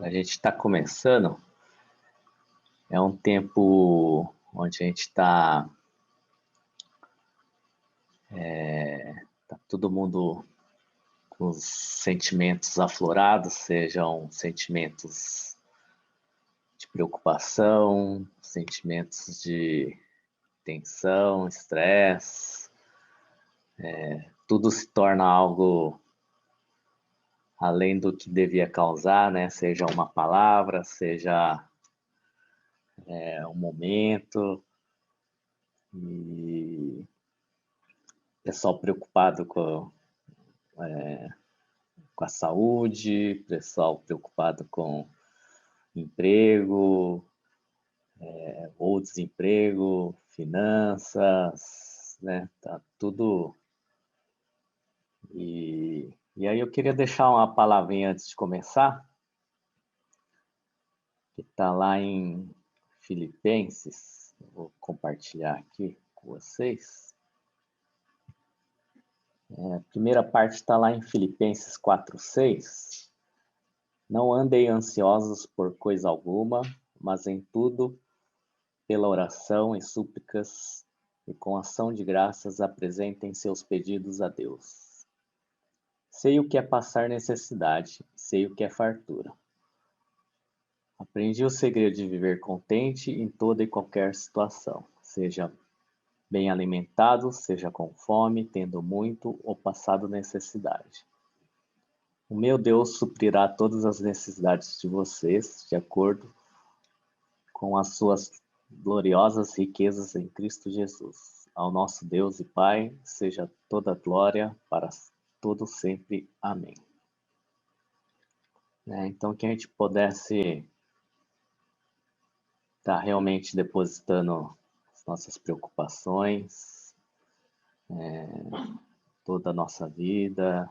A gente está começando, é um tempo onde a gente está todo mundo com os sentimentos aflorados, sejam sentimentos de preocupação, sentimentos de tensão, estresse, tudo se torna algo além do que devia causar, né? Seja uma palavra, seja um momento, e pessoal preocupado com a saúde, pessoal preocupado com emprego, ou desemprego, finanças, né? Tá tudo. E aí eu queria deixar uma palavrinha antes de começar, que está lá em Filipenses. Vou compartilhar aqui com vocês. A primeira parte está lá em Filipenses 4:6. Não andem ansiosos por coisa alguma, mas em tudo, pela oração e súplicas e com ação de graças, apresentem seus pedidos a Deus. Sei o que é passar necessidade, sei o que é fartura. Aprendi o segredo de viver contente em toda e qualquer situação, seja bem alimentado, seja com fome, tendo muito ou passado necessidade. O meu Deus suprirá todas as necessidades de vocês, de acordo com as suas gloriosas riquezas em Cristo Jesus. Ao nosso Deus e Pai, seja toda a glória para todo sempre. Amém. Então, que a gente pudesse estar realmente depositando as nossas preocupações, toda a nossa vida,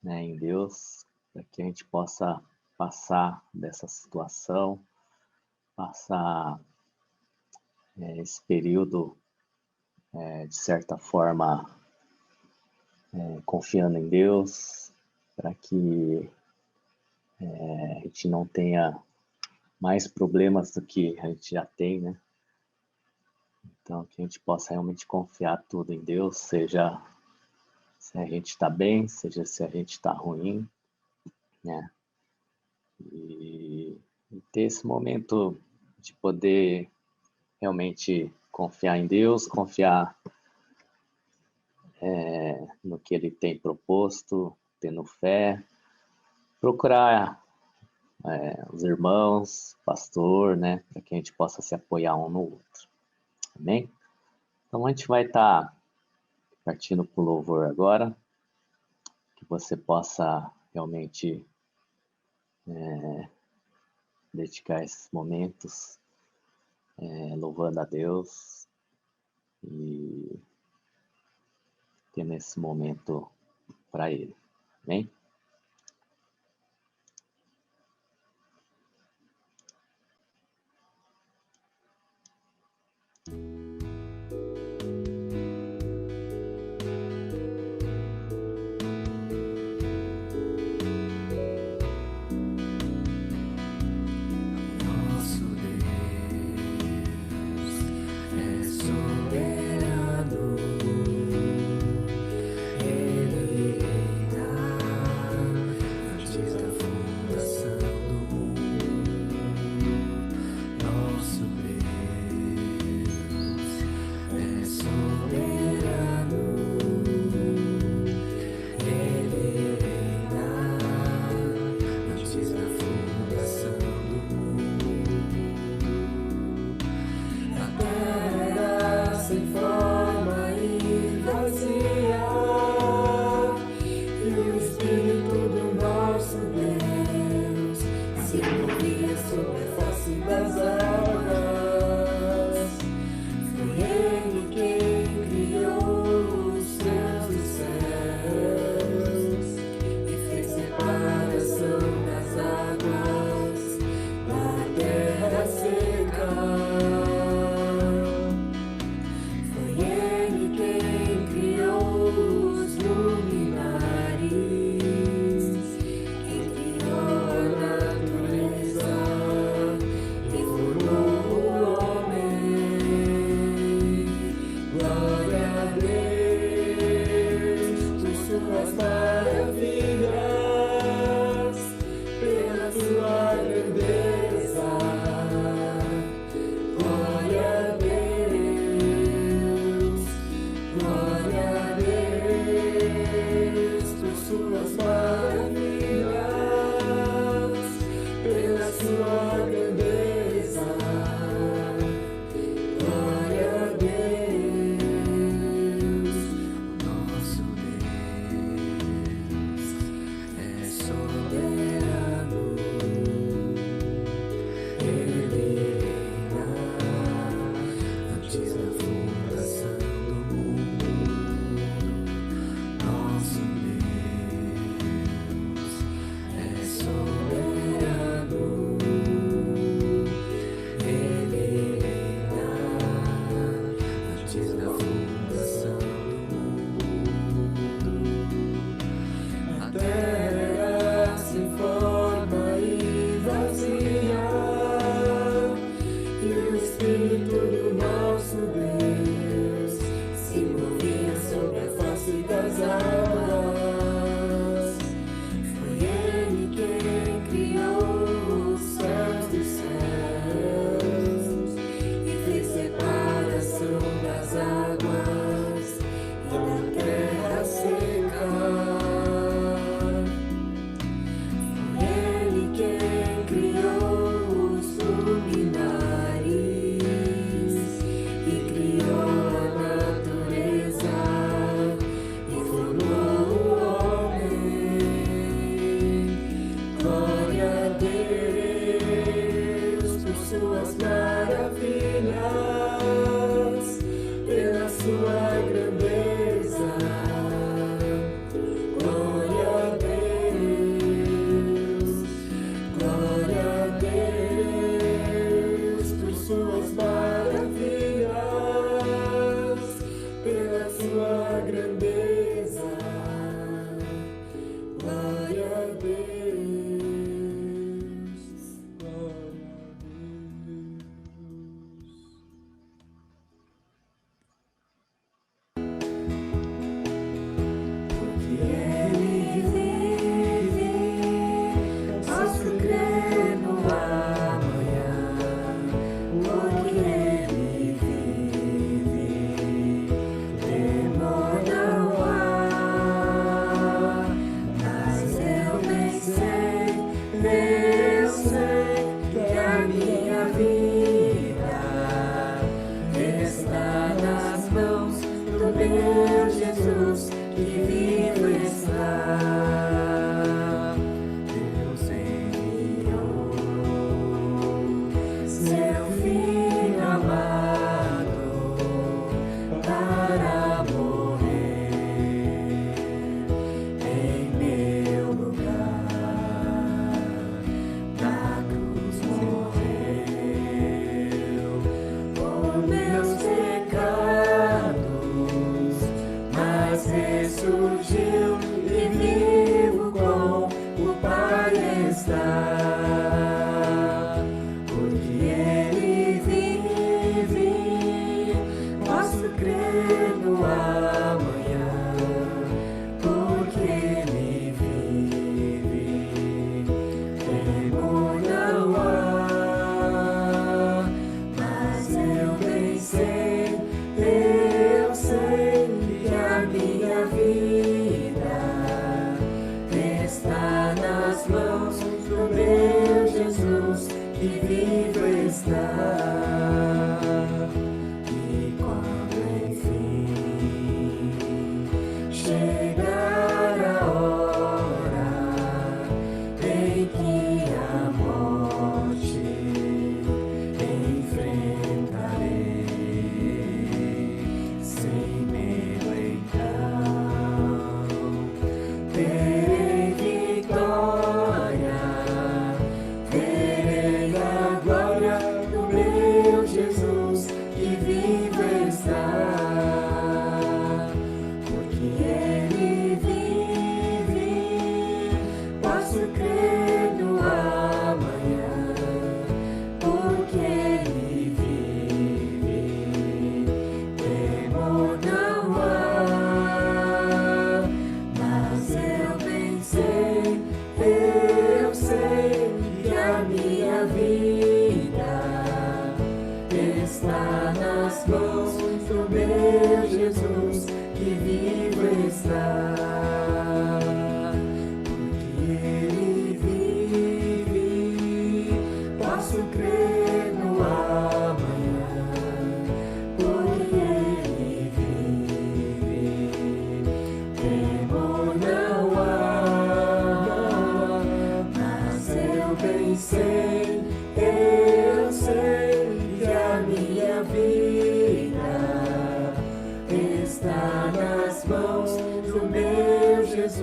em Deus, para que a gente possa passar dessa situação, passar esse período, de certa forma, confiando em Deus, para que a gente não tenha mais problemas do que a gente já tem, né? Então, que a gente possa realmente confiar tudo em Deus, seja se a gente está bem, seja se a gente está ruim, né? E ter esse momento de poder realmente confiar em Deus, confiar no que Ele tem proposto, tendo fé, procurar os irmãos, pastor, né, para que a gente possa se apoiar um no outro. Amém? Então a gente vai estar partindo para o louvor agora, que você possa realmente dedicar esses momentos louvando a Deus e tendo esse momento para Ele. Amém? suas maravilhas, pela sua grandeza. Glória a Deus, nosso Deus é soberano. Ele reina antes da fundação do mundo. Nosso Deus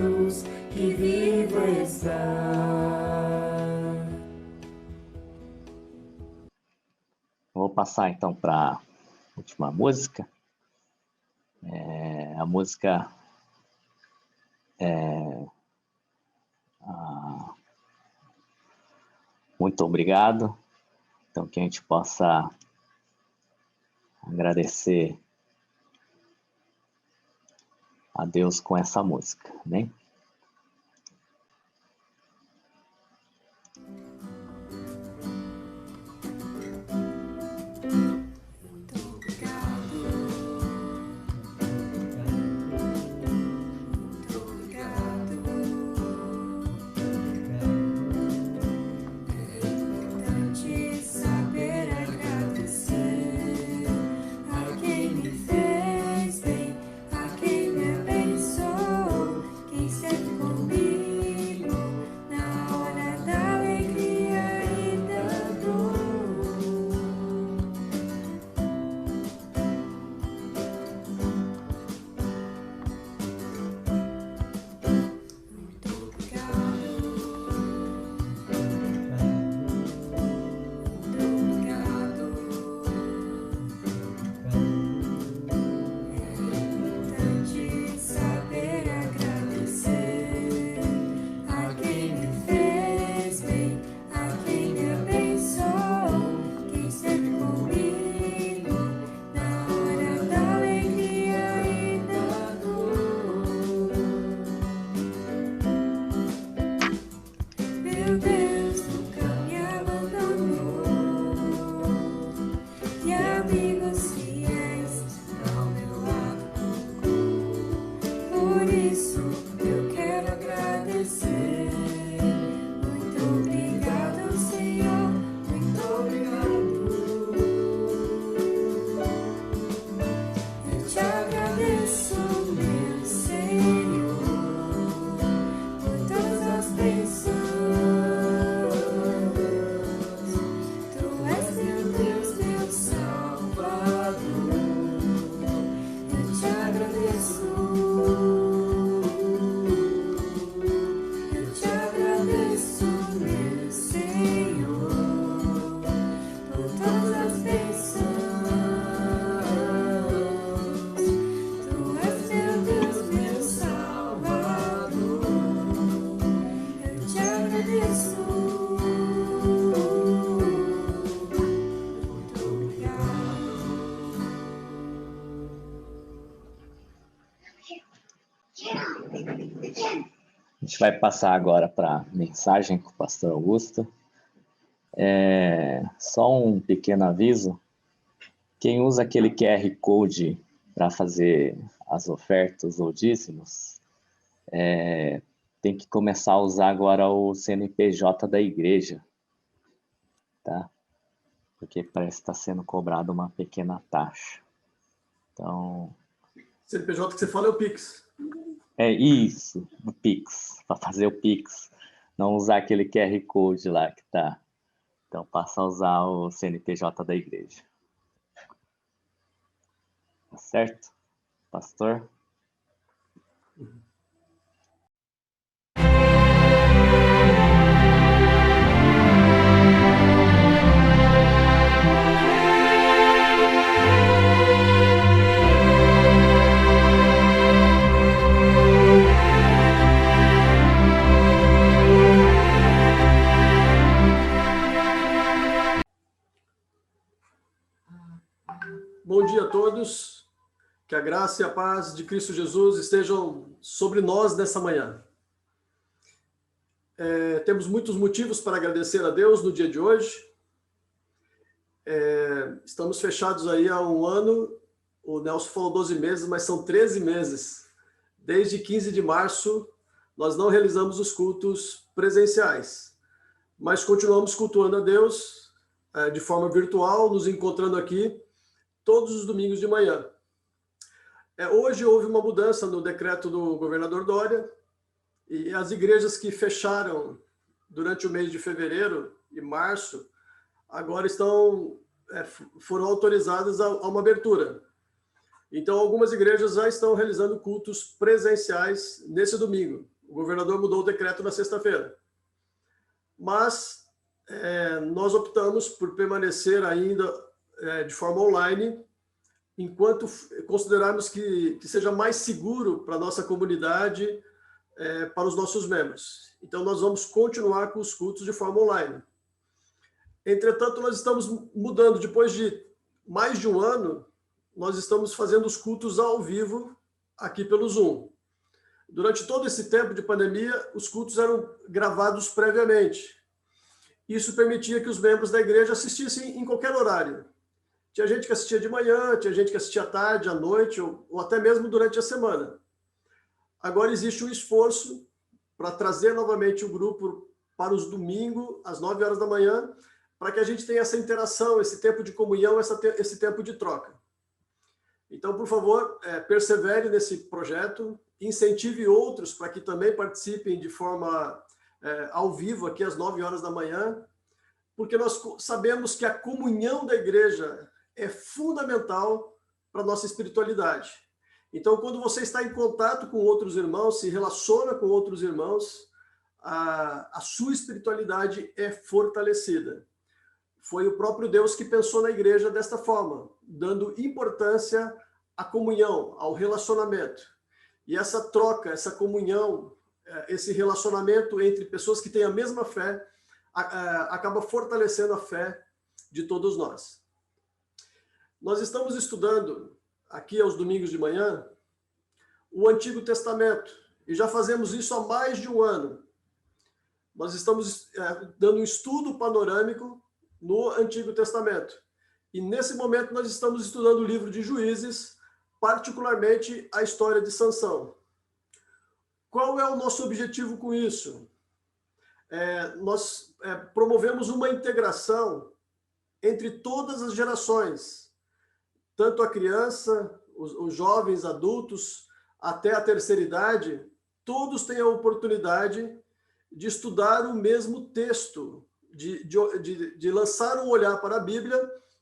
Jesus que vivo está. Vou passar então para a última música. A música é Muito Obrigado. Então, que a gente possa agradecer a Deus com essa música, né? A gente vai passar agora para a mensagem com o pastor Augusto. Só um pequeno aviso. Quem usa aquele QR Code para fazer as ofertas ou dízimos, tem que começar a usar agora o CNPJ da igreja, tá? Porque parece que está sendo cobrada uma pequena taxa. Então... CNPJ que você fala é o Pix. É isso, o Pix, para fazer o Pix. Não usar aquele QR Code lá que tá. Então, passa a usar o CNPJ da igreja. Tá certo, pastor? Bom dia a todos, que a graça e a paz de Cristo Jesus estejam sobre nós nessa manhã. Temos muitos motivos para agradecer a Deus no dia de hoje. Estamos fechados aí há um ano, o Nelson falou 12 meses, mas são 13 meses. Desde 15 de março, nós não realizamos os cultos presenciais, mas continuamos cultuando a Deus de forma virtual, nos encontrando aqui todos os domingos de manhã. Hoje houve uma mudança no decreto do governador Dória e as igrejas que fecharam durante o mês de fevereiro e março agora foram autorizadas a uma abertura. Então, algumas igrejas já estão realizando cultos presenciais nesse domingo. O governador mudou o decreto na sexta-feira. Mas nós optamos por permanecer ainda de forma online, enquanto considerarmos que seja mais seguro para a nossa comunidade, para os nossos membros. Então, nós vamos continuar com os cultos de forma online. Entretanto, nós estamos mudando. Depois de mais de um ano, nós estamos fazendo os cultos ao vivo aqui pelo Zoom. Durante todo esse tempo de pandemia, os cultos eram gravados previamente. Isso permitia que os membros da igreja assistissem em qualquer horário. Tinha gente que assistia de manhã, tinha gente que assistia à tarde, à noite, ou até mesmo durante a semana. Agora existe um esforço para trazer novamente o grupo para os domingos, às 9 horas da manhã, para que a gente tenha essa interação, esse tempo de comunhão, esse tempo de troca. Então, por favor, persevere nesse projeto, incentive outros para que também participem de forma ao vivo, aqui às 9 horas da manhã, porque nós sabemos que a comunhão da igreja é fundamental para a nossa espiritualidade. Então, quando você está em contato com outros irmãos, se relaciona com outros irmãos, a sua espiritualidade é fortalecida. Foi o próprio Deus que pensou na igreja desta forma, dando importância à comunhão, ao relacionamento. E essa troca, essa comunhão, esse relacionamento entre pessoas que têm a mesma fé, acaba fortalecendo a fé de todos nós. Nós estamos estudando, aqui aos domingos de manhã, o Antigo Testamento, e já fazemos isso há mais de um ano. Nós estamos dando um estudo panorâmico no Antigo Testamento. E nesse momento nós estamos estudando o livro de Juízes, particularmente a história de Sansão. Qual é o nosso objetivo com isso? Nós promovemos uma integração entre todas as gerações, tanto a criança, os jovens, adultos, até a terceira idade, todos têm a oportunidade de estudar o mesmo texto, de lançar um olhar para a Bíblia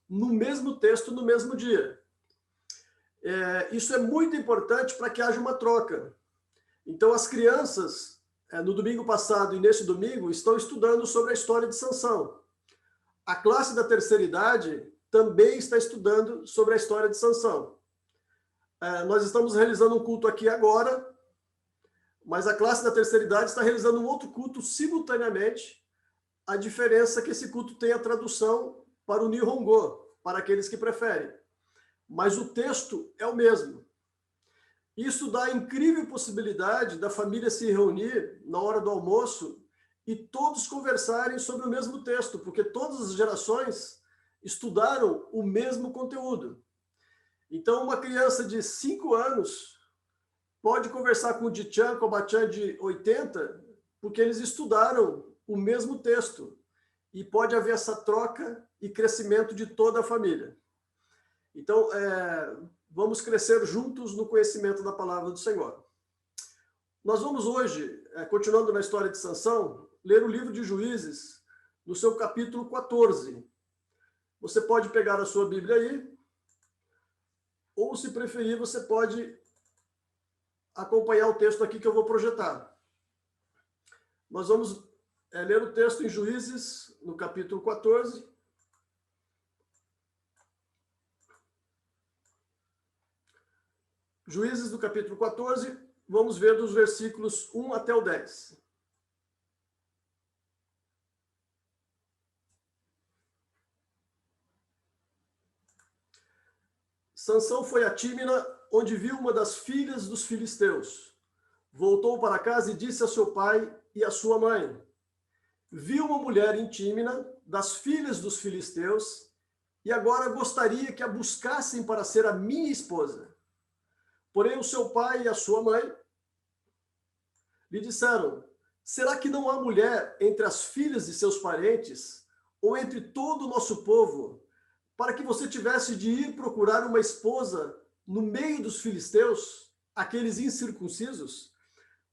no mesmo texto, no mesmo dia. Isso é muito importante para que haja uma troca. Então, as crianças, no domingo passado e nesse domingo, estão estudando sobre a história de Sansão. A classe da terceira idade também está estudando sobre a história de Sansão. Nós estamos realizando um culto aqui agora, mas a classe da terceira idade está realizando um outro culto simultaneamente. A diferença é que esse culto tem a tradução para o Nihongo, para aqueles que preferem. Mas o texto é o mesmo. Isso dá a incrível possibilidade da família se reunir na hora do almoço e todos conversarem sobre o mesmo texto, porque todas as gerações estudaram o mesmo conteúdo. Então, uma criança de 5 anos pode conversar com o Dichan, com o Bachan de 80, porque eles estudaram o mesmo texto. E pode haver essa troca e crescimento de toda a família. Então, vamos crescer juntos no conhecimento da palavra do Senhor. Nós vamos hoje, continuando na história de Sansão, ler o livro de Juízes, no seu capítulo 14. Você pode pegar a sua Bíblia aí, ou, se preferir, você pode acompanhar o texto aqui que eu vou projetar. Nós vamos ler o texto em Juízes, no capítulo 14. Juízes, no capítulo 14, vamos ver dos versículos 1 até o 10. Sansão foi a Tímina, onde viu uma das filhas dos filisteus. Voltou para casa e disse a seu pai e a sua mãe: vi uma mulher em Tímina, das filhas dos filisteus, e agora gostaria que a buscassem para ser a minha esposa. Porém, o seu pai e a sua mãe lhe disseram: será que não há mulher entre as filhas de seus parentes, ou entre todo o nosso povo, para que você tivesse de ir procurar uma esposa no meio dos filisteus, aqueles incircuncisos?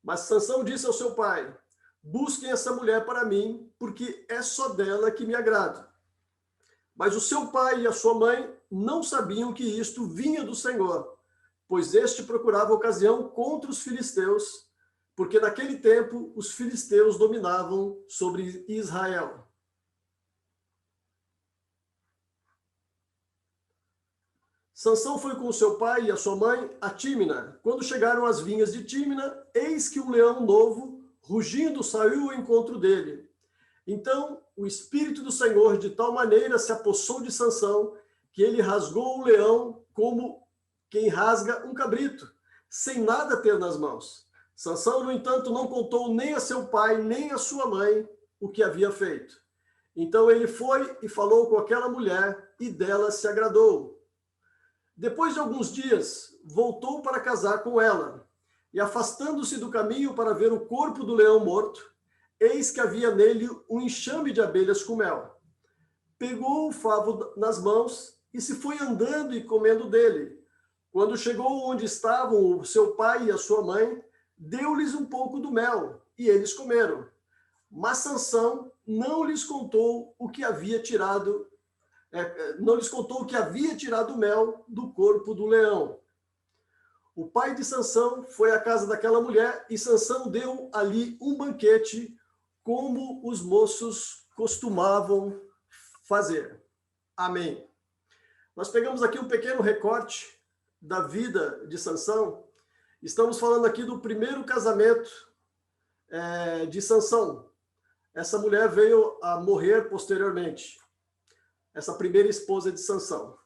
Mas Sansão disse ao seu pai: busquem essa mulher para mim, porque é só dela que me agrado. Mas o seu pai e a sua mãe não sabiam que isto vinha do Senhor, pois este procurava ocasião contra os filisteus, porque naquele tempo os filisteus dominavam sobre Israel. Sansão foi com seu pai e a sua mãe a Tímina. Quando chegaram às vinhas de Tímina, eis que um leão novo, rugindo, saiu ao encontro dele. Então o Espírito do Senhor de tal maneira se apossou de Sansão, que ele rasgou o leão como quem rasga um cabrito, sem nada ter nas mãos. Sansão, no entanto, não contou nem a seu pai, nem a sua mãe o que havia feito. Então ele foi e falou com aquela mulher, e dela se agradou. Depois de alguns dias, voltou para casar com ela, e afastando-se do caminho para ver o corpo do leão morto, eis que havia nele um enxame de abelhas com mel. Pegou o favo nas mãos e se foi andando e comendo dele. Quando chegou onde estavam o seu pai e a sua mãe, deu-lhes um pouco do mel, e eles comeram. Mas Sansão não lhes contou o que havia tirado o mel do corpo do leão. O pai de Sansão foi à casa daquela mulher, e Sansão deu ali um banquete, como os moços costumavam fazer. Amém. Nós pegamos aqui um pequeno recorte da vida de Sansão. Estamos falando aqui do primeiro casamento de Sansão. Essa mulher veio a morrer posteriormente. Essa primeira esposa de Sansão.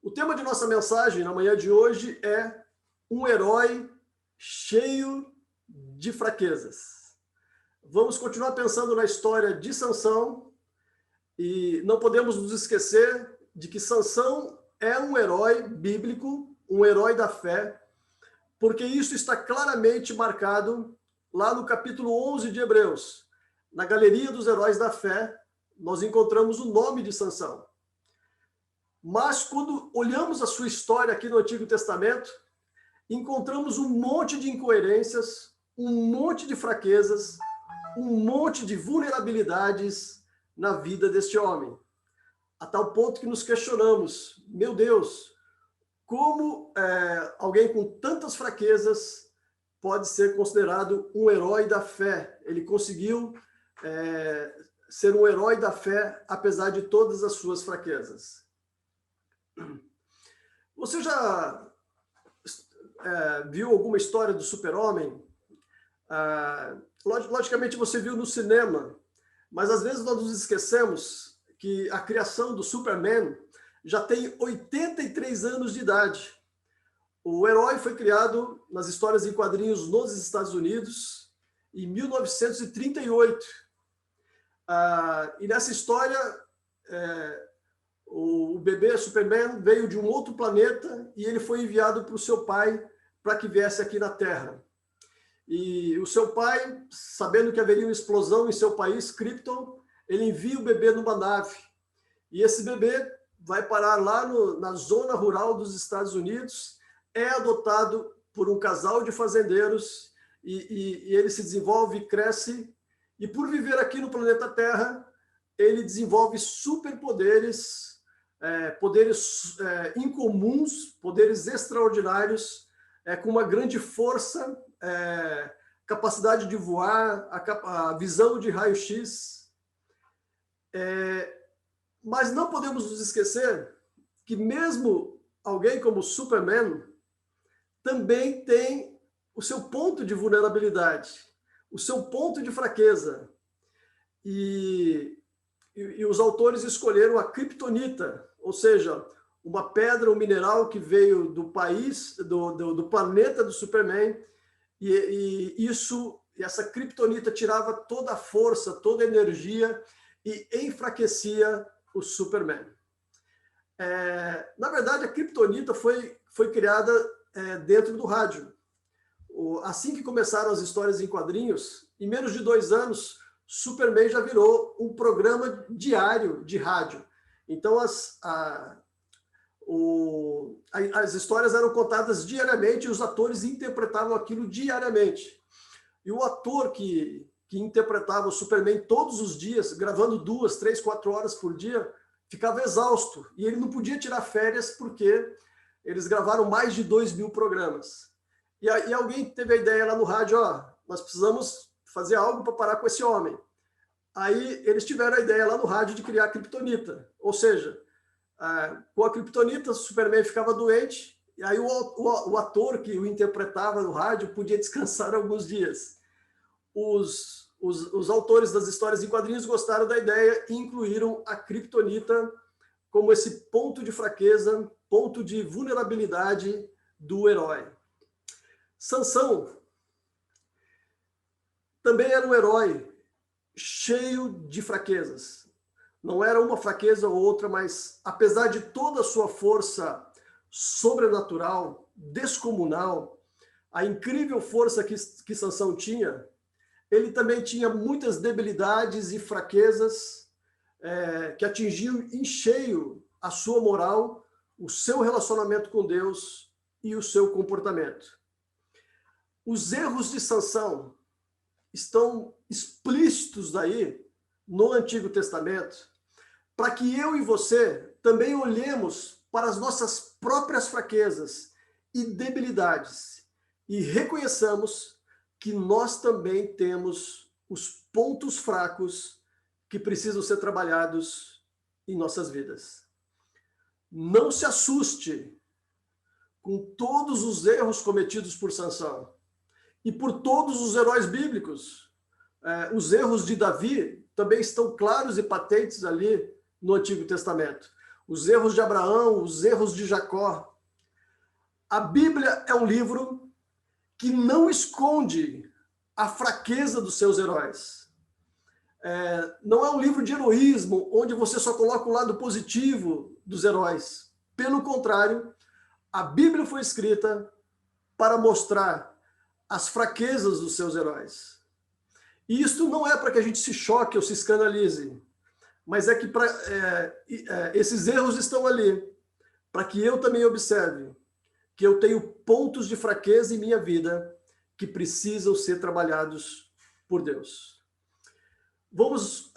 O tema de nossa mensagem na manhã de hoje é um herói cheio de fraquezas. Vamos continuar pensando na história de Sansão e não podemos nos esquecer de que Sansão é um herói bíblico, um herói da fé, porque isso está claramente marcado lá no capítulo 11 de Hebreus. Na galeria dos heróis da fé, nós encontramos o nome de Sansão. Mas quando olhamos a sua história aqui no Antigo Testamento, encontramos um monte de incoerências, um monte de fraquezas, um monte de vulnerabilidades na vida deste homem. A tal ponto que nos questionamos, meu Deus, como alguém com tantas fraquezas pode ser considerado um herói da fé? Ele conseguiu ser um herói da fé, apesar de todas as suas fraquezas. Você já viu alguma história do super-homem? Logicamente você viu no cinema, mas às vezes nós nos esquecemos que a criação do Superman já tem 83 anos de idade. O herói foi criado nas histórias em quadrinhos nos Estados Unidos em 1938. E nessa história, o bebê Superman veio de um outro planeta e ele foi enviado para o seu pai para que viesse aqui na Terra. E o seu pai, sabendo que haveria uma explosão em seu país, Krypton, ele envia o bebê numa nave. E esse bebê vai parar lá na zona rural dos Estados Unidos, é adotado por um casal de fazendeiros e ele se desenvolve, cresce, e por viver aqui no planeta Terra, ele desenvolve superpoderes, poderes incomuns, poderes extraordinários, com uma grande força, capacidade de voar, a visão de raio-x. Mas não podemos nos esquecer que mesmo alguém como Superman também tem o seu ponto de vulnerabilidade, o seu ponto de fraqueza. E os autores escolheram a kryptonita, ou seja, uma pedra, um mineral que veio do país, do planeta do Superman, e essa kryptonita tirava toda a força, toda a energia e enfraquecia o Superman. Na verdade, a kryptonita foi criada dentro do rádio. Assim que começaram as histórias em quadrinhos, em menos de 2 anos, Superman já virou um programa diário de rádio. Então, as histórias eram contadas diariamente e os atores interpretavam aquilo diariamente. E o ator que interpretava o Superman todos os dias, gravando 2, 3, 4 horas por dia, ficava exausto. E ele não podia tirar férias porque eles gravaram mais de 2.000 programas. E alguém teve a ideia lá no rádio, ó, nós precisamos fazer algo para parar com esse homem. Aí eles tiveram a ideia lá no rádio de criar a Kryptonita. Ou seja, com a Kryptonita, o Superman ficava doente, e aí o ator que o interpretava no rádio podia descansar alguns dias. Os autores das histórias em quadrinhos gostaram da ideia e incluíram a Kryptonita como esse ponto de fraqueza, ponto de vulnerabilidade do herói. Sansão também era um herói cheio de fraquezas. Não era uma fraqueza ou outra, mas apesar de toda a sua força sobrenatural, descomunal, a incrível força que Sansão tinha, ele também tinha muitas debilidades e fraquezas que atingiam em cheio a sua moral, o seu relacionamento com Deus e o seu comportamento. Os erros de Sansão estão explícitos daí no Antigo Testamento, para que eu e você também olhemos para as nossas próprias fraquezas e debilidades e reconheçamos que nós também temos os pontos fracos que precisam ser trabalhados em nossas vidas. Não se assuste com todos os erros cometidos por Sansão e por todos os heróis bíblicos. Os erros de Davi também estão claros e patentes ali no Antigo Testamento. Os erros de Abraão, os erros de Jacó. A Bíblia é um livro que não esconde a fraqueza dos seus heróis. Não é um livro de heroísmo, onde você só coloca o lado positivo dos heróis. Pelo contrário, a Bíblia foi escrita para mostrar as fraquezas dos seus heróis. E isso não é para que a gente se choque ou se escandalize, mas é que esses erros estão ali, para que eu também observe que eu tenho pontos de fraqueza em minha vida que precisam ser trabalhados por Deus. Vamos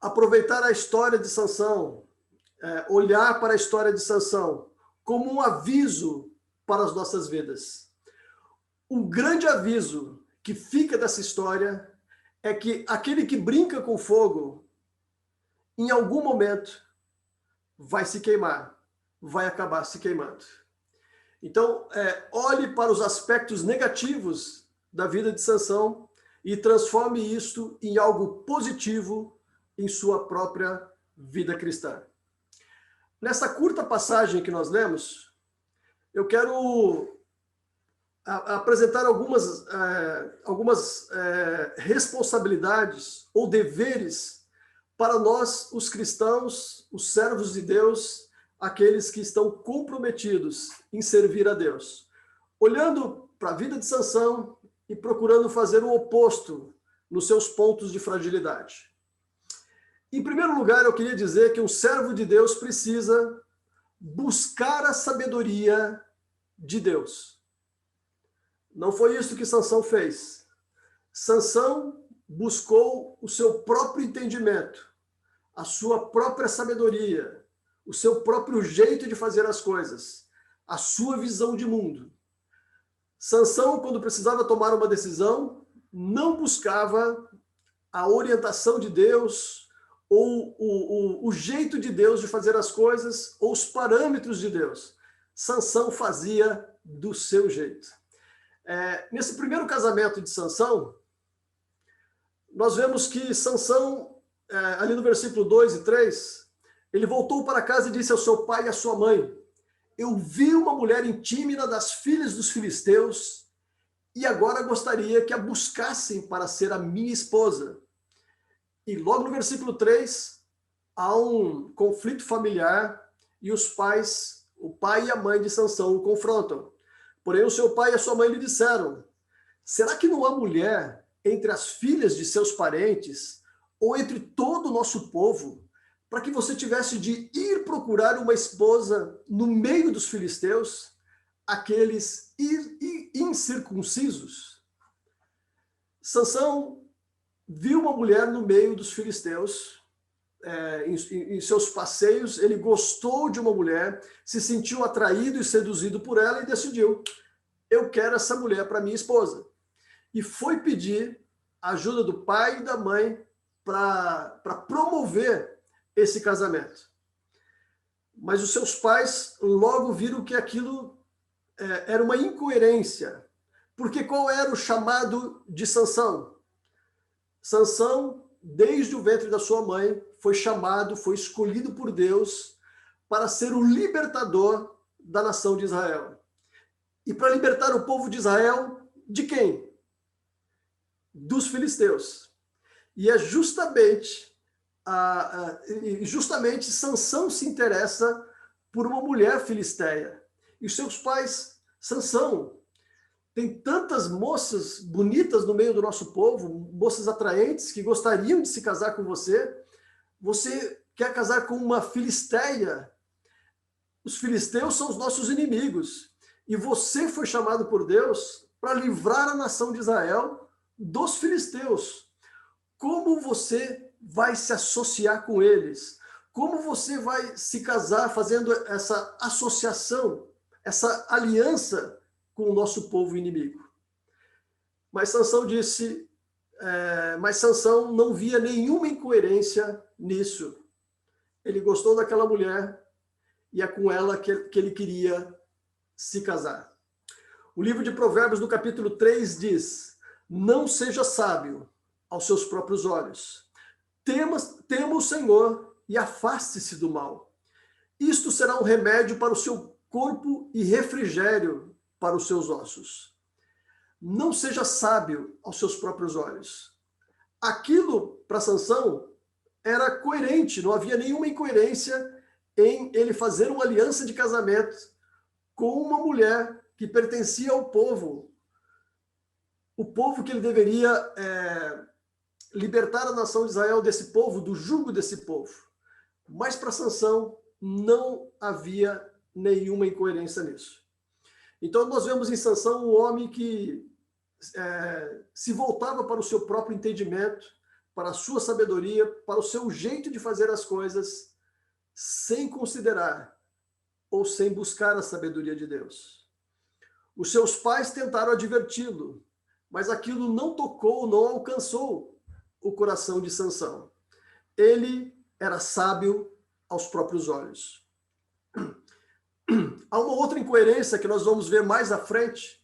aproveitar a história de Sansão, olhar para a história de Sansão como um aviso para as nossas vidas. O grande aviso que fica dessa história é que aquele que brinca com fogo, em algum momento, vai se queimar, vai acabar se queimando. Então, olhe para os aspectos negativos da vida de Sansão e transforme isto em algo positivo em sua própria vida cristã. Nessa curta passagem que nós lemos, eu quero apresentar algumas responsabilidades ou deveres para nós, os cristãos, os servos de Deus, aqueles que estão comprometidos em servir a Deus. Olhando para a vida de Sansão e procurando fazer o oposto nos seus pontos de fragilidade. Em primeiro lugar, eu queria dizer que um servo de Deus precisa buscar a sabedoria de Deus. Não foi isso que Sansão fez. Sansão buscou o seu próprio entendimento, a sua própria sabedoria, o seu próprio jeito de fazer as coisas, a sua visão de mundo. Sansão, quando precisava tomar uma decisão, não buscava a orientação de Deus ou o jeito de Deus de fazer as coisas ou os parâmetros de Deus. Sansão fazia do seu jeito. Nesse primeiro casamento de Sansão, nós vemos que Sansão, ali no versículo 2 e 3, ele voltou para casa e disse ao seu pai e à sua mãe: eu vi uma mulher intímida das filhas dos filisteus e agora gostaria que a buscassem para ser a minha esposa. E logo no versículo 3, há um conflito familiar e os pais, o pai e a mãe de Sansão o confrontam. Porém, o seu pai e a sua mãe lhe disseram: será que não há mulher entre as filhas de seus parentes ou entre todo o nosso povo para que você tivesse de ir procurar uma esposa no meio dos filisteus, aqueles incircuncisos? Sansão viu uma mulher no meio dos filisteus, em seus passeios, ele gostou de uma mulher, se sentiu atraído e seduzido por ela e decidiu: eu quero essa mulher para minha esposa. E foi pedir a ajuda do pai e da mãe para promover esse casamento. Mas os seus pais logo viram que aquilo era uma incoerência. Porque qual era o chamado de Sansão? Sansão, desde o ventre da sua mãe, foi chamado, foi escolhido por Deus para ser o libertador da nação de Israel. E para libertar o povo de Israel, de quem? Dos filisteus. E é justamente Sansão se interessa por uma mulher filisteia. E os seus pais, Sansão, tem tantas moças bonitas no meio do nosso povo, moças atraentes que gostariam de se casar com você. Você quer casar com uma filisteia? Os filisteus são os nossos inimigos. E você foi chamado por Deus para livrar a nação de Israel dos filisteus. Como você vai se associar com eles? Como você vai se casar fazendo essa associação, essa aliança com o nosso povo inimigo? Mas Sansão disse, mas Sansão não via nenhuma incoerência nisso. Ele gostou daquela mulher e é com ela que ele queria se casar. O livro de Provérbios, no capítulo 3, diz: não seja sábio aos seus próprios olhos. Tema o Senhor e afaste-se do mal. Isto será um remédio para o seu corpo e refrigério para os seus ossos. Não seja sábio aos seus próprios olhos. Aquilo, para Sansão, era coerente, não havia nenhuma incoerência em ele fazer uma aliança de casamento com uma mulher que pertencia ao povo. O povo que ele deveria libertar a nação de Israel desse povo, do jugo desse povo. Mas para Sansão não havia nenhuma incoerência nisso. Então nós vemos em Sansão um homem que se voltava para o seu próprio entendimento, para a sua sabedoria, para o seu jeito de fazer as coisas, sem considerar ou sem buscar a sabedoria de Deus. Os seus pais tentaram adverti-lo, mas aquilo não tocou, não alcançou o coração de Sansão. Ele era sábio aos próprios olhos. Há uma outra incoerência que nós vamos ver mais à frente,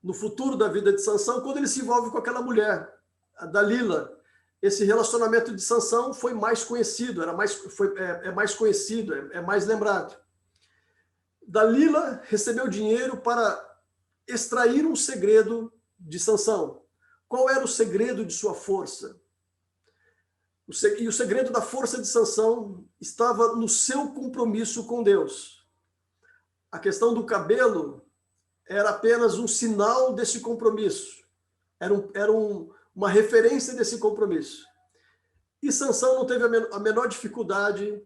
no futuro da vida de Sansão, quando ele se envolve com aquela mulher, a Dalila. Esse relacionamento de Sansão foi mais conhecido, é mais conhecido, é mais lembrado. Dalila recebeu dinheiro para extrair um segredo de Sansão. Qual era o segredo de sua força? E o segredo da força de Sansão estava no seu compromisso com Deus. A questão do cabelo era apenas um sinal desse compromisso. Era uma referência desse compromisso. E Sansão não teve a menor dificuldade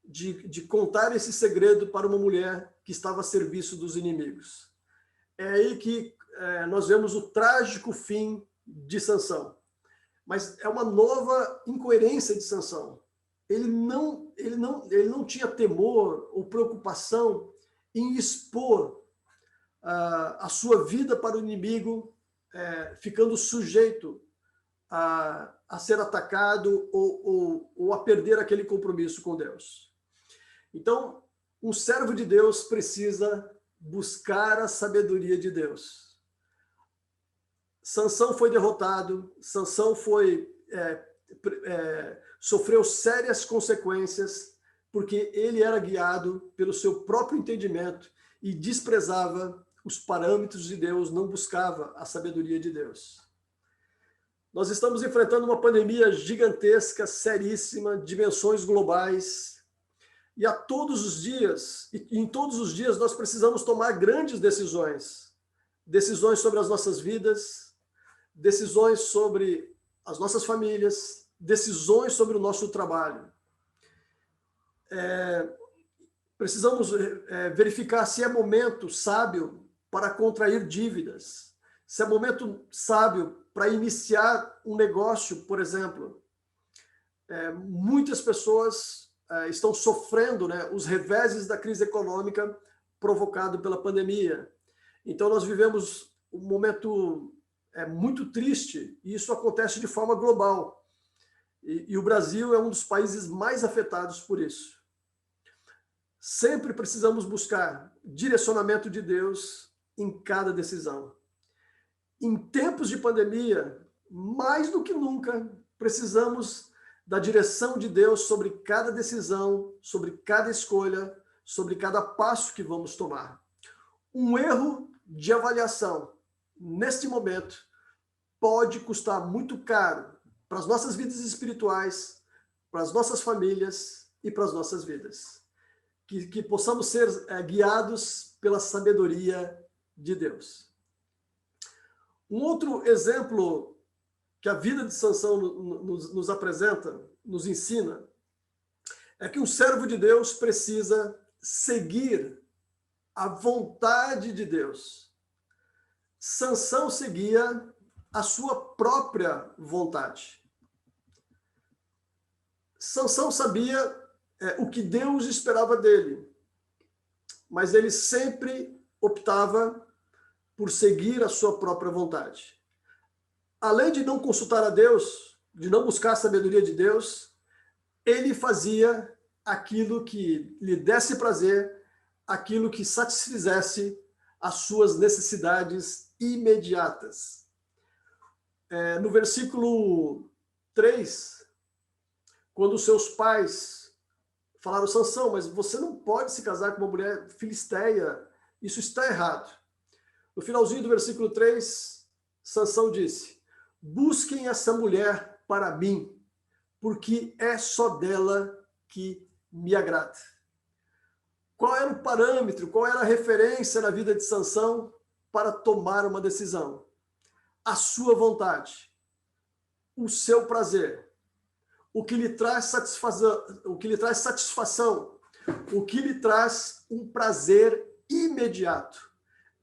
de contar esse segredo para uma mulher que estava a serviço dos inimigos. É aí que nós vemos o trágico fim de Sansão. Mas é uma nova incoerência de Sansão. Ele não tinha temor ou preocupação em expor a sua vida para o inimigo, ficando sujeito a ser atacado ou a perder aquele compromisso com Deus. Então, um servo de Deus precisa buscar a sabedoria de Deus. Sansão foi derrotado, Sansão sofreu sérias consequências, porque ele era guiado pelo seu próprio entendimento e desprezava os parâmetros de Deus, não buscava a sabedoria de Deus. Nós estamos enfrentando uma pandemia gigantesca, seríssima, dimensões globais, e em todos os dias nós precisamos tomar grandes decisões sobre as nossas vidas, decisões sobre as nossas famílias, decisões sobre o nosso trabalho. Precisamos verificar se é momento sábio para contrair dívidas, se é momento sábio para iniciar um negócio, por exemplo. Muitas pessoas estão sofrendo, os reveses da crise econômica provocado pela pandemia. Então nós vivemos um momento muito triste, e isso acontece de forma global. E o Brasil é um dos países mais afetados por isso. Sempre precisamos buscar direcionamento de Deus em cada decisão. Em tempos de pandemia, mais do que nunca, precisamos da direção de Deus sobre cada decisão, sobre cada escolha, sobre cada passo que vamos tomar. Um erro de avaliação, neste momento, pode custar muito caro para as nossas vidas espirituais, para as nossas famílias e para as nossas vidas. Que possamos ser guiados pela sabedoria de Deus. Um outro exemplo que a vida de Sansão nos apresenta, nos ensina, é que um servo de Deus precisa seguir a vontade de Deus. Sansão seguia a sua própria vontade. Sansão sabia o que Deus esperava dele, mas ele sempre optava por seguir a sua própria vontade. Além de não consultar a Deus, de não buscar a sabedoria de Deus, ele fazia aquilo que lhe desse prazer, aquilo que satisfizesse as suas necessidades imediatas. No versículo 3, quando seus pais falaram: Sansão, mas você não pode se casar com uma mulher filisteia, isso está errado. No finalzinho do versículo 3, Sansão disse: busquem essa mulher para mim, porque é só dela que me agrada. Qual era o parâmetro, qual era a referência na vida de Sansão para tomar uma decisão? A sua vontade, o seu prazer, o que lhe traz satisfação, o que lhe traz um prazer imediato.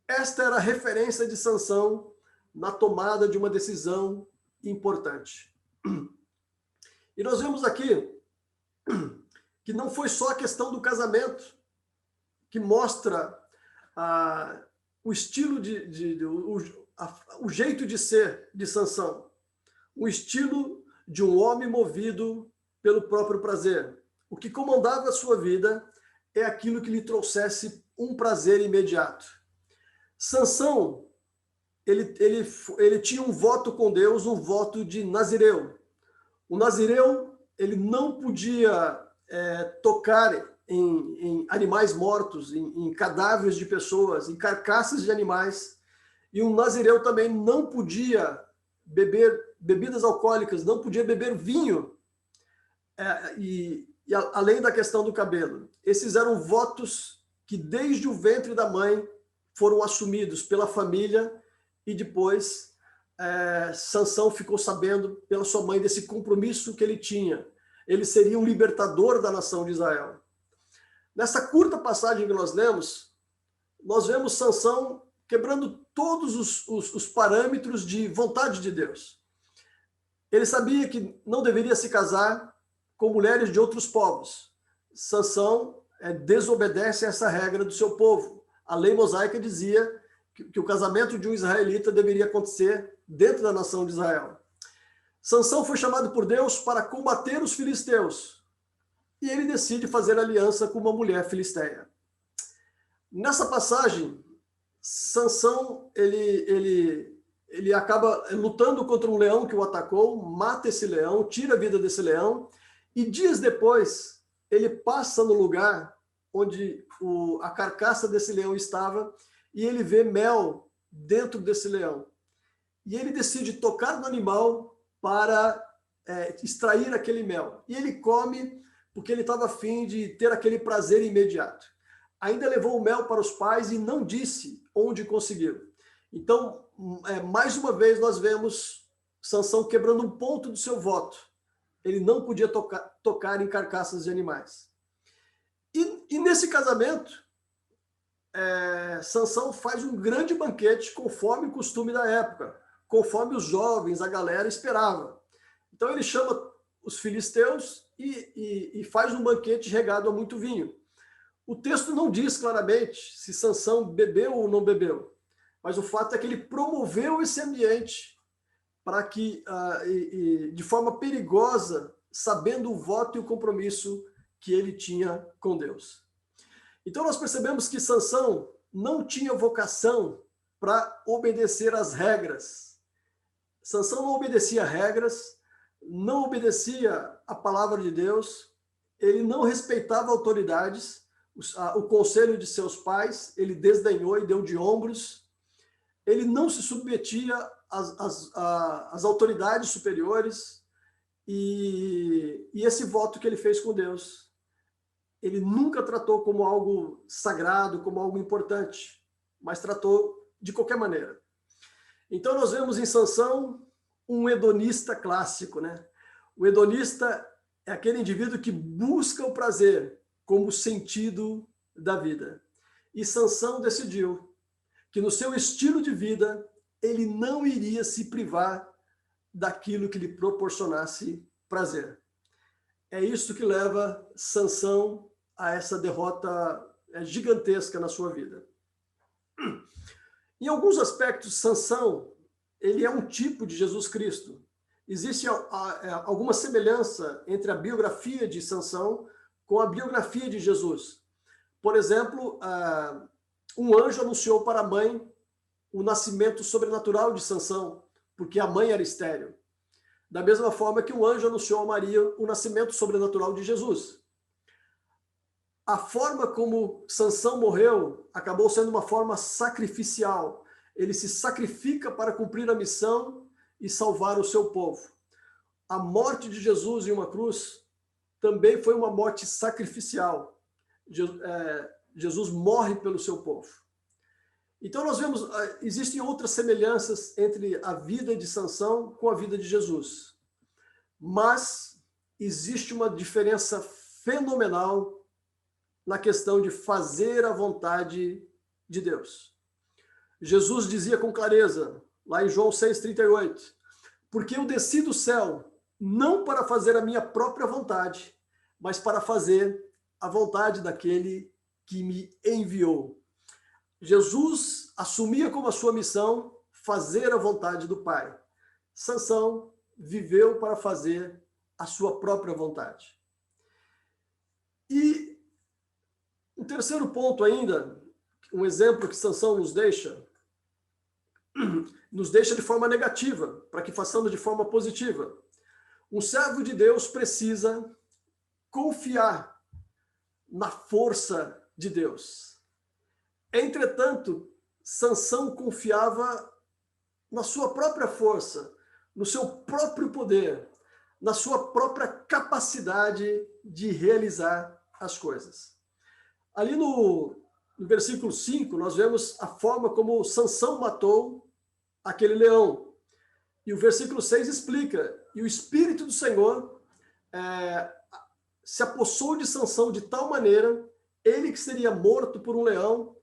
Esta era a referência de Sansão na tomada de uma decisão importante. E nós vemos aqui que não foi só a questão do casamento que mostra o estilo o jeito de ser de Sansão, o estilo de um homem movido pelo próprio prazer. O que comandava a sua vida é aquilo que lhe trouxesse um prazer imediato. Sansão, ele tinha um voto com Deus, um voto de nazireu. O nazireu, ele não podia tocar em animais mortos, em cadáveres de pessoas, em carcaças de animais. E um nazireu também não podia beber bebidas alcoólicas, não podia beber vinho, além da questão do cabelo. Esses eram votos que desde o ventre da mãe foram assumidos pela família, e depois Sansão ficou sabendo pela sua mãe desse compromisso que ele tinha. Ele seria um libertador da nação de Israel. Nessa curta passagem que nós lemos, nós vemos Sansão quebrando todos os parâmetros de vontade de Deus. Ele sabia que não deveria se casar com mulheres de outros povos. Sansão desobedece a essa regra do seu povo. A lei mosaica dizia que o casamento de um israelita deveria acontecer dentro da nação de Israel. Sansão foi chamado por Deus para combater os filisteus, e ele decide fazer aliança com uma mulher filisteia. Nessa passagem, Sansão ele acaba lutando contra um leão que o atacou, mata esse leão, tira a vida desse leão, e dias depois ele passa no lugar onde a carcaça desse leão estava, e ele vê mel dentro desse leão. E ele decide tocar no animal para extrair aquele mel. E ele come porque ele estava a fim de ter aquele prazer imediato. Ainda levou o mel para os pais e não disse onde conseguiu. Então, mais uma vez, nós vemos Sansão quebrando um ponto do seu voto. Ele não podia tocar em carcaças de animais. E nesse casamento, Sansão faz um grande banquete conforme o costume da época, conforme os jovens, a galera esperava. Então ele chama os filisteus e faz um banquete regado a muito vinho. O texto não diz claramente se Sansão bebeu ou não bebeu, mas o fato é que ele promoveu esse ambiente para que, de forma perigosa, sabendo o voto e o compromisso que ele tinha com Deus. Então nós percebemos que Sansão não tinha vocação para obedecer às regras. Sansão não obedecia regras, não obedecia a palavra de Deus, ele não respeitava autoridades, o conselho de seus pais, ele desdenhou e deu de ombros, ele não se submetia às autoridades superiores, e esse voto que ele fez com Deus, ele nunca tratou como algo sagrado, como algo importante, mas tratou de qualquer maneira. Então nós vemos em Sansão um hedonista clássico, né? O hedonista é aquele indivíduo que busca o prazer como sentido da vida. E Sansão decidiu que no seu estilo de vida ele não iria se privar daquilo que lhe proporcionasse prazer. É isso que leva Sansão a essa derrota gigantesca na sua vida. Em alguns aspectos, Sansão, ele é um tipo de Jesus Cristo. Existe alguma semelhança entre a biografia de Sansão com a biografia de Jesus. Por exemplo, um anjo anunciou para a mãe o nascimento sobrenatural de Sansão, porque a mãe era estéril. Da mesma forma que um anjo anunciou a Maria o nascimento sobrenatural de Jesus. A forma como Sansão morreu acabou sendo uma forma sacrificial. Ele se sacrifica para cumprir a missão e salvar o seu povo. A morte de Jesus em uma cruz também foi uma morte sacrificial. Jesus morre pelo seu povo. Então nós vemos, existem outras semelhanças entre a vida de Sansão com a vida de Jesus. Mas existe uma diferença fenomenal na questão de fazer a vontade de Deus. Jesus dizia com clareza, lá em João 6,38, porque eu desci do céu não para fazer a minha própria vontade, mas para fazer a vontade daquele que me enviou. Jesus assumia como a sua missão fazer a vontade do Pai. Sansão viveu para fazer a sua própria vontade. E um terceiro ponto ainda, um exemplo que Sansão nos deixa de forma negativa, para que façamos de forma positiva. Um servo de Deus precisa confiar na força de Deus. Entretanto, Sansão confiava na sua própria força, no seu próprio poder, na sua própria capacidade de realizar as coisas. Ali no versículo 5, nós vemos a forma como Sansão matou aquele leão. E o versículo 6 explica, e o Espírito do Senhor se apossou de Sansão de tal maneira, ele que seria morto por um leão,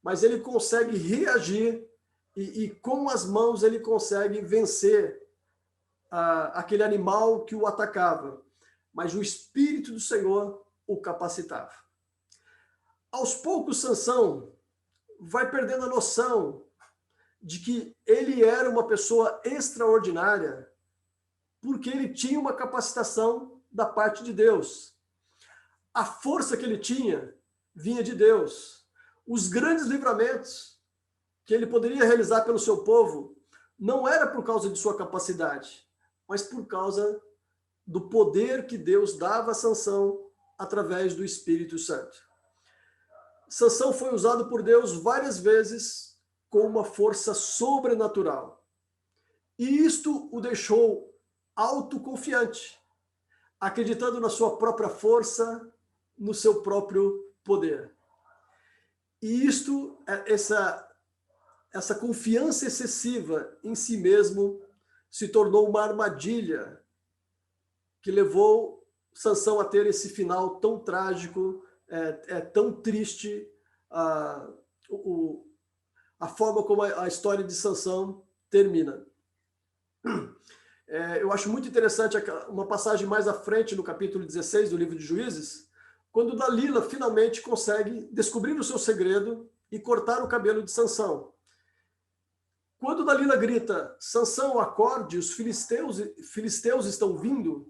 mas ele consegue reagir e com as mãos ele consegue vencer aquele animal que o atacava. Mas o Espírito do Senhor o capacitava. Aos poucos, Sansão vai perdendo a noção de que ele era uma pessoa extraordinária porque ele tinha uma capacitação da parte de Deus. A força que ele tinha vinha de Deus. Os grandes livramentos que ele poderia realizar pelo seu povo não era por causa de sua capacidade, mas por causa do poder que Deus dava a Sansão através do Espírito Santo. Sansão foi usado por Deus várias vezes com uma força sobrenatural. E isto o deixou autoconfiante, acreditando na sua própria força, no seu próprio poder. E isto, essa confiança excessiva em si mesmo, se tornou uma armadilha que levou Sansão a ter esse final tão trágico, tão triste, a forma como a história de Sansão termina. Eu acho muito interessante uma passagem mais à frente, no capítulo 16 do livro de Juízes, quando Dalila finalmente consegue descobrir o seu segredo e cortar o cabelo de Sansão. Quando Dalila grita, Sansão, acorde, os filisteus estão vindo,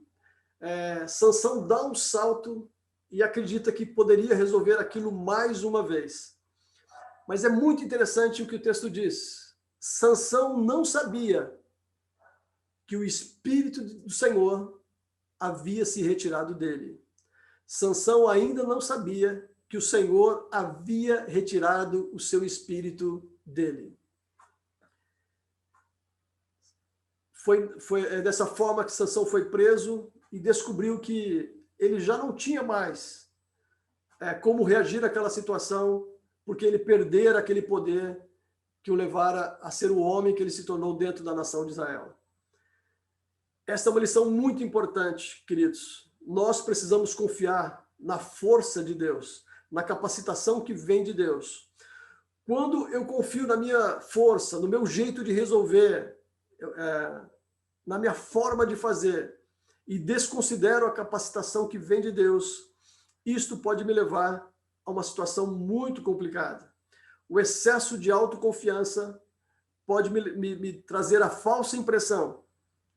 Sansão dá um salto e acredita que poderia resolver aquilo mais uma vez. Mas é muito interessante o que o texto diz. Sansão não sabia que o Espírito do Senhor havia se retirado dele. Sansão ainda não sabia que o Senhor havia retirado o seu espírito dele. Foi dessa forma que Sansão foi preso e descobriu que ele já não tinha mais como reagir àquela situação, porque ele perdera aquele poder que o levara a ser o homem que ele se tornou dentro da nação de Israel. Esta é uma lição muito importante, queridos. Nós precisamos confiar na força de Deus, na capacitação que vem de Deus. Quando eu confio na minha força, no meu jeito de resolver, na minha forma de fazer, e desconsidero a capacitação que vem de Deus, isto pode me levar a uma situação muito complicada. O excesso de autoconfiança pode me trazer a falsa impressão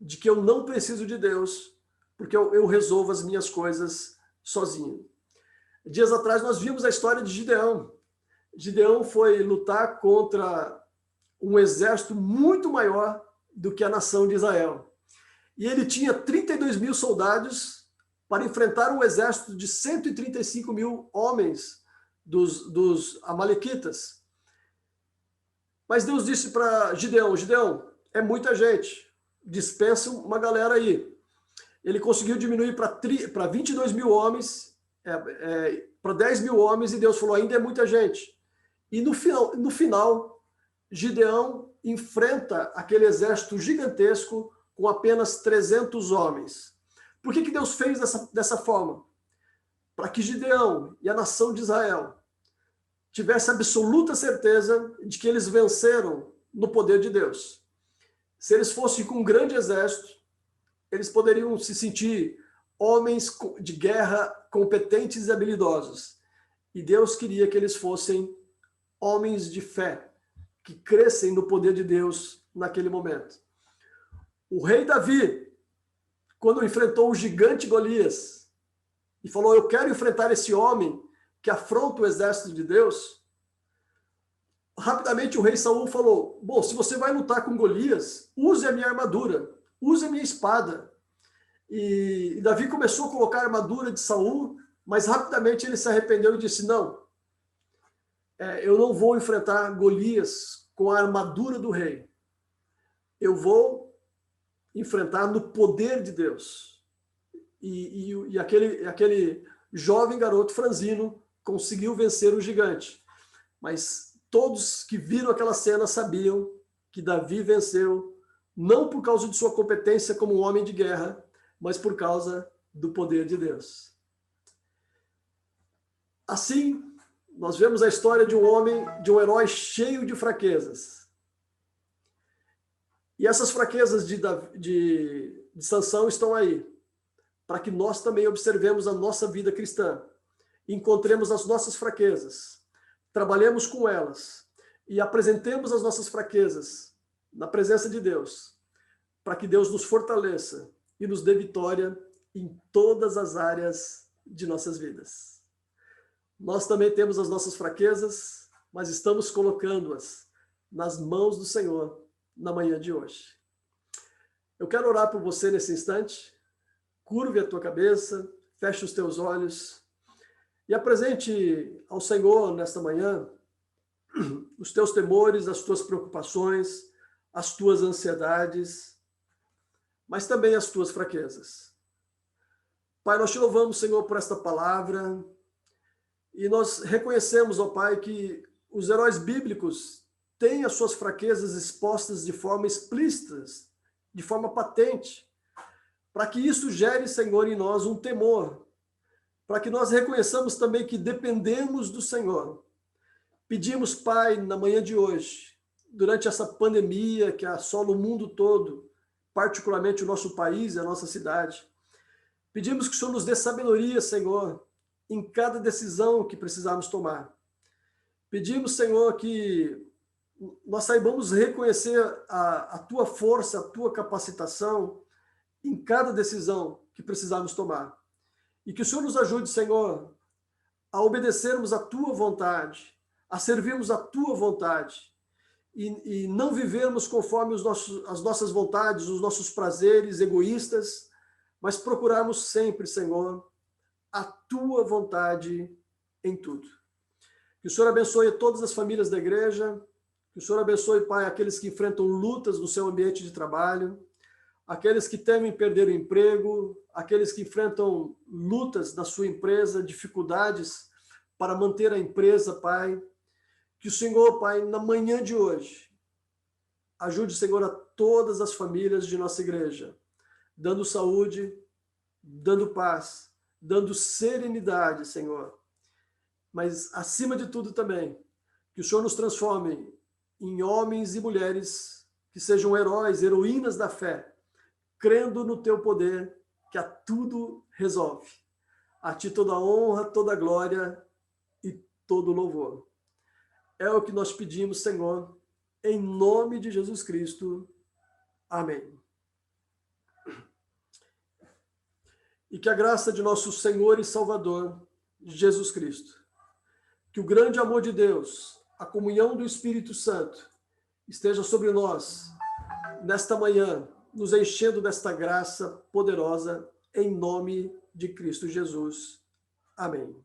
de que eu não preciso de Deus, porque eu resolvo as minhas coisas sozinho. Dias atrás nós vimos a história de Gideão. Gideão foi lutar contra um exército muito maior do que a nação de Israel. E ele tinha 32 mil soldados para enfrentar um exército de 135 mil homens dos amalequitas. Mas Deus disse para Gideão, Gideão, é muita gente, dispensa uma galera aí. Ele conseguiu diminuir para 22 mil homens, para 10 mil homens, e Deus falou, ainda é muita gente. E no final, Gideão enfrenta aquele exército gigantesco com apenas 300 homens. Por que Deus fez dessa forma? Para que Gideão e a nação de Israel tivesse absoluta certeza de que eles venceram no poder de Deus. Se eles fossem com um grande exército, eles poderiam se sentir homens de guerra competentes e habilidosos. E Deus queria que eles fossem homens de fé, que crescem no poder de Deus naquele momento. O rei Davi, quando enfrentou o gigante Golias, e falou, eu quero enfrentar esse homem que afronta o exército de Deus, rapidamente o rei Saul falou, bom, se você vai lutar com Golias, use a minha armadura, use a minha espada. E Davi começou a colocar a armadura de Saul, mas rapidamente ele se arrependeu e disse, não, eu não vou enfrentar Golias com a armadura do rei. Eu vou enfrentar no poder de Deus. E aquele jovem garoto franzino conseguiu vencer o gigante. Mas todos que viram aquela cena sabiam que Davi venceu, não por causa de sua competência como um homem de guerra, mas por causa do poder de Deus. Assim, nós vemos a história de um homem, de um herói cheio de fraquezas. E essas fraquezas de Sansão estão aí, para que nós também observemos a nossa vida cristã, encontremos as nossas fraquezas, trabalhemos com elas e apresentemos as nossas fraquezas na presença de Deus, para que Deus nos fortaleça e nos dê vitória em todas as áreas de nossas vidas. Nós também temos as nossas fraquezas, mas estamos colocando-as nas mãos do Senhor na manhã de hoje. Eu quero orar por você nesse instante. Curve a tua cabeça, feche os teus olhos e apresente ao Senhor nesta manhã os teus temores, as tuas preocupações, as tuas ansiedades, mas também as tuas fraquezas. Pai, nós te louvamos, Senhor, por esta palavra e nós reconhecemos, ó Pai, que os heróis bíblicos têm as suas fraquezas expostas de forma explícita, de forma patente, para que isso gere, Senhor, em nós um temor, para que nós reconheçamos também que dependemos do Senhor. Pedimos, Pai, na manhã de hoje, durante essa pandemia que assola o mundo todo, particularmente o nosso país e a nossa cidade, pedimos que o Senhor nos dê sabedoria, Senhor, em cada decisão que precisarmos tomar. Pedimos, Senhor, que nós saibamos reconhecer a tua força, a tua capacitação em cada decisão que precisarmos tomar. E que o Senhor nos ajude, Senhor, a obedecermos a tua vontade, a servirmos a tua vontade e não vivermos conforme as nossas vontades, os nossos prazeres egoístas, mas procurarmos sempre, Senhor, a tua vontade em tudo. Que o Senhor abençoe todas as famílias da igreja, que o Senhor abençoe, Pai, aqueles que enfrentam lutas no seu ambiente de trabalho, aqueles que temem perder o emprego, aqueles que enfrentam lutas na sua empresa, dificuldades para manter a empresa, Pai. Que o Senhor, Pai, na manhã de hoje, ajude, Senhor, a todas as famílias de nossa igreja, dando saúde, dando paz, dando serenidade, Senhor. Mas, acima de tudo também, que o Senhor nos transforme em homens e mulheres que sejam heróis, heroínas da fé, crendo no teu poder, que a tudo resolve. A ti toda a honra, toda a glória e todo o louvor. É o que nós pedimos, Senhor, em nome de Jesus Cristo. Amém. E que a graça de nosso Senhor e Salvador, Jesus Cristo, que o grande amor de Deus, a comunhão do Espírito Santo, esteja sobre nós nesta manhã, nos enchendo desta graça poderosa, em nome de Cristo Jesus. Amém.